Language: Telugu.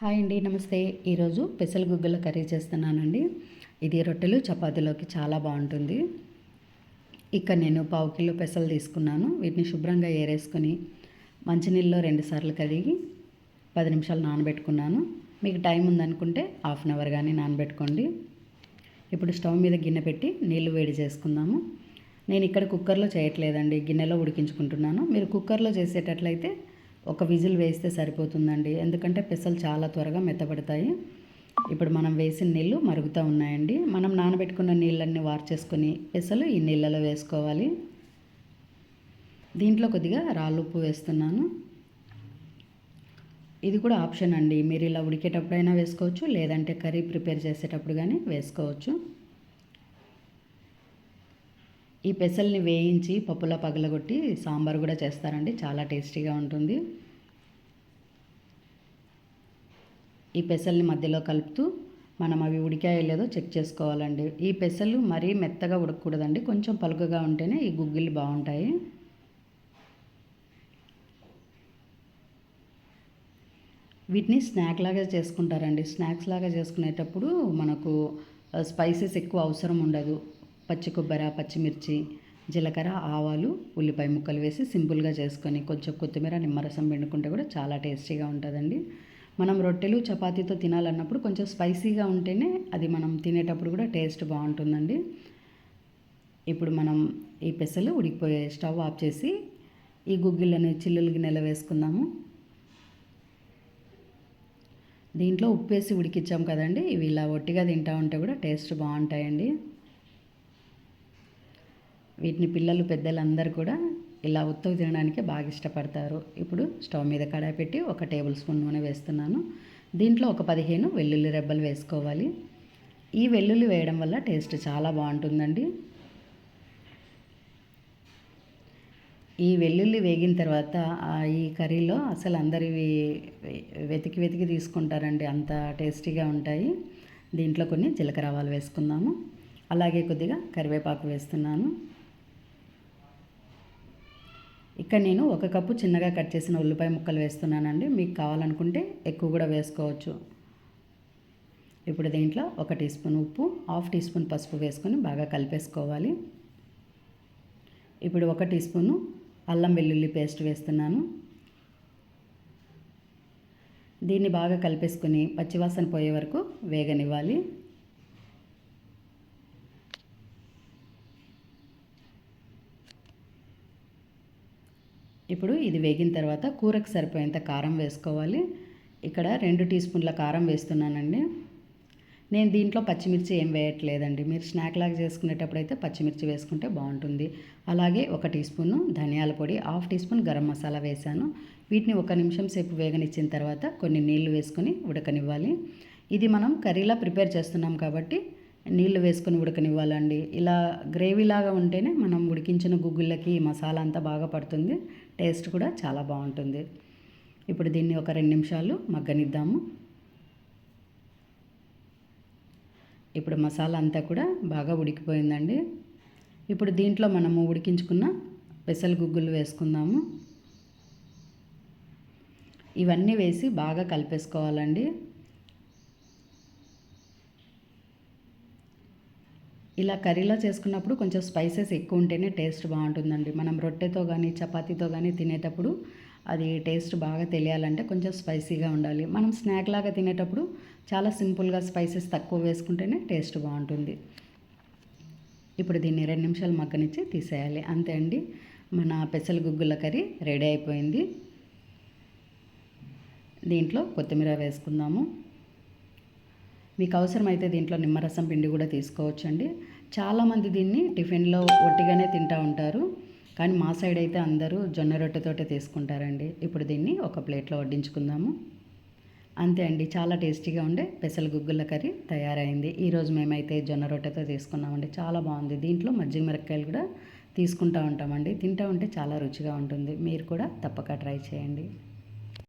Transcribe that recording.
హాయ్ అండి, నమస్తే. ఈరోజు పెసల గుగ్గిళ్ళ కర్రీ చేస్తున్నానండి. ఇది రొట్టెలు చపాతీలోకి చాలా బాగుంటుంది. ఇక్కడ నేను 1/2 కిలో పెసలు తీసుకున్నాను. వీటిని శుభ్రంగా ఏరేసుకొని మంచినీళ్ళలో 2 సార్లు కడిగి 10 నిమిషాలు నానబెట్టుకున్నాను. మీకు టైం ఉందనుకుంటే హాఫ్ అన్ అవర్ కానీ నానబెట్టుకోండి. ఇప్పుడు స్టవ్ మీద గిన్నె పెట్టి నీళ్లు వేడి చేసుకుందాము. నేను ఇక్కడ కుక్కర్లో చేయట్లేదండి, గిన్నెలో ఉడికించుకుంటున్నాను. మీరు కుక్కర్లో చేసేటట్లయితే ఒక విజిల్ వేస్తే సరిపోతుందండి, ఎందుకంటే పెసలు చాలా త్వరగా మెత్తబడతాయి. ఇప్పుడు మనం వేసిన నీళ్ళు మరుగుతూ ఉన్నాయండి. మనం నానబెట్టుకున్న నీళ్ళన్నీ వార్చేసుకొని పెసలు ఈ నీళ్ళలో వేసుకోవాలి. దీంట్లో కొద్దిగా రాళ్ళుప్పు వేస్తున్నాను. ఇది కూడా ఆప్షన్ అండి, మీరు ఇలా ఉడికేటప్పుడైనా వేసుకోవచ్చు, లేదంటే కర్రీ ప్రిపేర్ చేసేటప్పుడు కానీ వేసుకోవచ్చు. ఈ పెసల్ని వేయించి పప్పులా పగలగొట్టి సాంబార్ కూడా చేస్తారండి, చాలా టేస్టీగా ఉంటుంది. ఈ పెసల్ని మధ్యలో కలుపుతూ మనం అవి ఉడికాయో లేదో చెక్ చేసుకోవాలండి. ఈ పెసలు మరీ మెత్తగా ఉడకకూడదండి, కొంచెం పలుకుగా ఉంటేనే ఈ గుగ్గిళ్ళు బాగుంటాయి. వీటిని స్నాక్ లాగా చేసుకుంటారండి. స్నాక్స్ లాగా చేసుకునేటప్పుడు మనకు స్పైసెస్ ఎక్కువ అవసరం ఉండదు. పచ్చి కొబ్బరి, పచ్చిమిర్చి, జీలకర్ర, ఆవాలు, ఉల్లిపాయ ముక్కలు వేసి సింపుల్గా చేసుకొని కొంచెం కొత్తిమీర, నిమ్మరసం పిండుకుంటే కూడా చాలా టేస్టీగా ఉంటుందండి. మనం రొట్టెలు చపాతీతో తినాలన్నప్పుడు కొంచెం స్పైసీగా ఉంటేనే అది మనం తినేటప్పుడు కూడా టేస్ట్ బాగుంటుందండి. ఇప్పుడు మనం ఈ పెసలు ఉడికిపోయే స్టవ్ ఆఫ్ చేసి ఈ గుగ్గిళ్ళని చిల్లులు గిన్నెలో వేసుకుందాము. దీంట్లో ఉప్పు వేసి ఉడికించాం కదండి, ఇవి ఇలా ఒట్టిగా తింటా ఉంటే కూడా టేస్ట్ బాగుంటాయండి. వీటిని పిల్లలు పెద్దలందరూ కూడా ఇలా ఉత్తు తినడానికి బాగా ఇష్టపడతారు. ఇప్పుడు స్టవ్ మీద కడాయి పెట్టి 1 టేబుల్ స్పూన్ నూనె వేస్తున్నాను. దీంట్లో ఒక 15 వెల్లుల్లి రెబ్బలు వేసుకోవాలి. ఈ వెల్లుల్లి వేయడం వల్ల టేస్ట్ చాలా బాగుంటుందండి. ఈ వెల్లుల్లి వేగిన తర్వాత ఈ కర్రీలో అసలు అందరు వెతికి తీసుకుంటారండి, అంత టేస్టీగా ఉంటాయి. దీంట్లో కొన్ని జీలకర్ర ఆవాలు వేసుకుందాము. అలాగే కొద్దిగా కరివేపాకు వేస్తున్నాను. ఇక్కడ నేను 1 కప్పు చిన్నగా కట్ చేసిన ఉల్లిపాయ ముక్కలు వేస్తున్నానండి. మీకు కావాలనుకుంటే ఎక్కువ కూడా వేసుకోవచ్చు. ఇప్పుడు దీంట్లో 1 టీ స్పూన్ ఉప్పు, 1/2 టీ స్పూన్ పసుపు వేసుకొని బాగా కలిపేసుకోవాలి. ఇప్పుడు 1 టీ స్పూను అల్లం వెల్లుల్లి పేస్ట్ వేస్తున్నాను. దీన్ని బాగా కలిపేసుకొని పచ్చివాసన పోయే వరకు వేగనివ్వాలి. ఇప్పుడు ఇది వేగిన తర్వాత కూరకు సరిపోయేంత కారం వేసుకోవాలి. ఇక్కడ 2 టీ స్పూన్ల కారం వేస్తున్నానండి. నేను దీంట్లో పచ్చిమిర్చి ఏం వేయట్లేదండి. మీరు స్నాక్ లాగా చేసుకునేటప్పుడు అయితే పచ్చిమిర్చి వేసుకుంటే బాగుంటుంది. అలాగే 1 టీ స్పూను ధనియాల పొడి, 1/2 టీ స్పూన్ గరం మసాలా వేశాను. వీటిని 1 నిమిషం సేపు వేగనిచ్చిన తర్వాత కొన్ని నీళ్లు వేసుకొని ఉడకనివ్వాలి. ఇది మనం కర్రీలా ప్రిపేర్ చేస్తున్నాం కాబట్టి నీళ్లు వేసుకొని ఉడకనివ్వాలండి. ఇలా గ్రేవీలాగా ఉంటేనే మనం ఉడికించిన గుగ్గిళ్ళకి మసాలా అంతా బాగా పడుతుంది, టేస్ట్ కూడా చాలా బాగుంటుంది. ఇప్పుడు దీన్ని ఒక 2 నిమిషాలు మగ్గనిద్దాము. ఇప్పుడు మసాలా అంతా కూడా బాగా ఉడికిపోయిందండి. ఇప్పుడు దీంట్లో మనము ఉడికించుకున్న పెసల గుగ్గిళ్ళు వేసుకుందాము. ఇవన్నీ వేసి బాగా కలిపేసుకోవాలండి. ఇలా కర్రీలో చేసుకున్నప్పుడు కొంచెం స్పైసెస్ ఎక్కువ ఉంటేనే టేస్ట్ బాగుంటుందండి. మనం రొట్టెతో కానీ చపాతీతో కానీ తినేటప్పుడు అది టేస్ట్ బాగా తెలియాలంటే కొంచెం స్పైసీగా ఉండాలి. మనం స్నాక్ లాగా తినేటప్పుడు చాలా సింపుల్గా స్పైసెస్ తక్కువ వేసుకుంటేనే టేస్ట్ బాగుంటుంది. ఇప్పుడు దీన్ని 2 నిమిషాలు మగ్గనిచ్చి తీసేయాలి. అంతే అండి, మన పెసల గుగ్గిళ్ళ కర్రీ రెడీ అయిపోయింది. దీంట్లో కొత్తిమీర వేసుకుందాము. మీకు అవసరమైతే దీంట్లో నిమ్మరసం పిండి కూడా తీసుకోవచ్చండి. చాలామంది దీన్ని టిఫిన్లో ఒట్టిగానే తింటూ ఉంటారు, కానీ మా సైడ్ అయితే అందరూ జొన్న రొట్టెతోటే తీసుకుంటారండి. ఇప్పుడు దీన్ని ఒక ప్లేట్లో వడ్డించుకుందాము. అంతే అండి, చాలా టేస్టీగా ఉండే పెసల గుగ్గిళ్ళ కర్రీ తయారైంది. ఈరోజు మేమైతే జొన్న రొట్టెతో తీసుకున్నామండి, చాలా బాగుంది. దీంట్లో మజ్జిగ మిరపకాయలు కూడా తీసుకుంటూ ఉంటామండి. తింటూ ఉంటే చాలా రుచిగా ఉంటుంది. మీరు కూడా తప్పక ట్రై చేయండి.